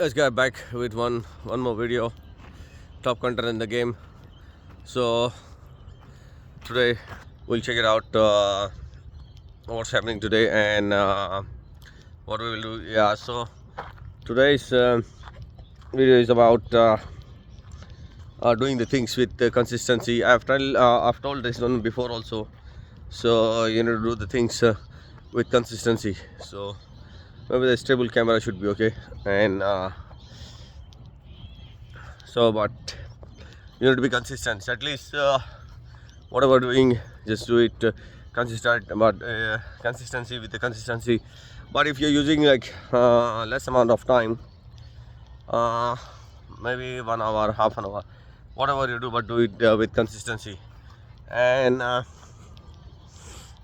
Let's get back with one more video. Top content in the game. So today we'll check it out. What's happening today and what we will do. Yeah. So today's video is about doing the things with consistency. I've told this one before also. So you need to do the things with consistency. So maybe the stable camera should be okay, and but you need to be consistent. At least whatever doing, just do it consistent. But consistency with the consistency. But if you're using like less amount of time, maybe 1 hour, half an hour, whatever you do, but do it with consistency. And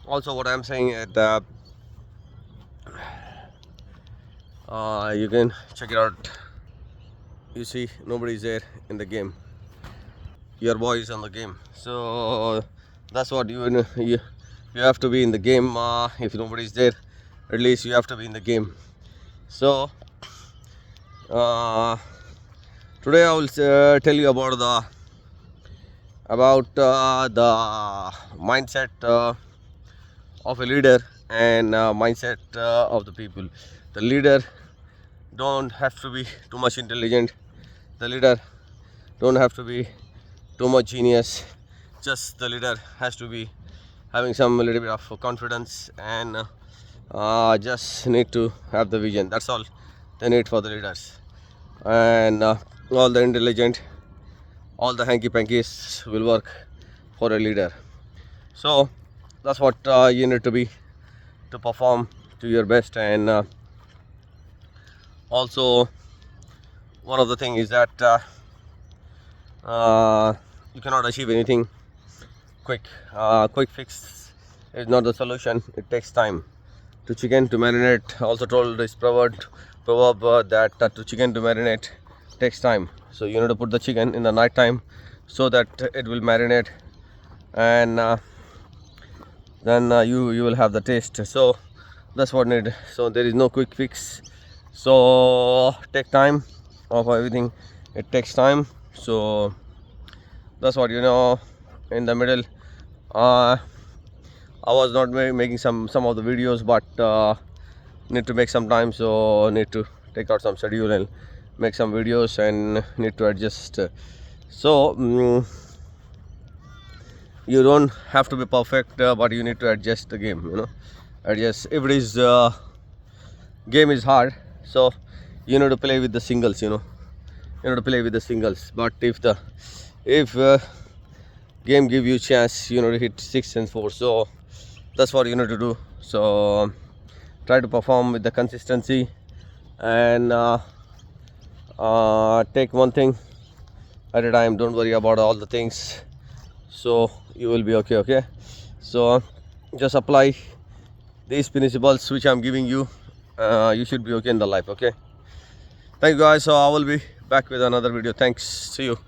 also what I'm saying is you can check it out. You see, nobody's there in the game. Your boy is on the game. So that's what you have to be in the game. If nobody's there, at least you have to be in the game. So today I will tell you about the mindset of a leader and mindset of the people. The leader don't have to be too much intelligent. The leader don't have to be too much genius. Just the leader has to be having some little bit of confidence and just need to have the vision. That's all they need for the leaders. And all the intelligent, all the hanky pankies will work for a leader. So that's what you need to be to perform to your best. And also one of the thing is that you cannot achieve anything quick. Quick fix is not the solution. It takes time. To chicken to marinate, also told this proverb that to chicken to marinate takes time. So you need to put the chicken in the night time so that it will marinate, and then you will have the taste. So that's what need. So there is no quick fix. So take time of everything. It takes time. So that's what in the middle. I was not making some of the videos, but need to make some time. So need to take out some schedule and make some videos, and need to adjust. So you don't have to be perfect, but you need to adjust the game. Adjust. If it is game is hard, so you need to play with the singles. You need to play with the singles. But if game give you chance, you need to hit 6 and 4. So that's what you need to do. So try to perform with the consistency, and take one thing at a time. Don't worry about all the things. So you will be okay. So just apply these principles which I'm giving you. You should be okay in the life. Okay, thank you guys. So I will be back with another video. Thanks. See you.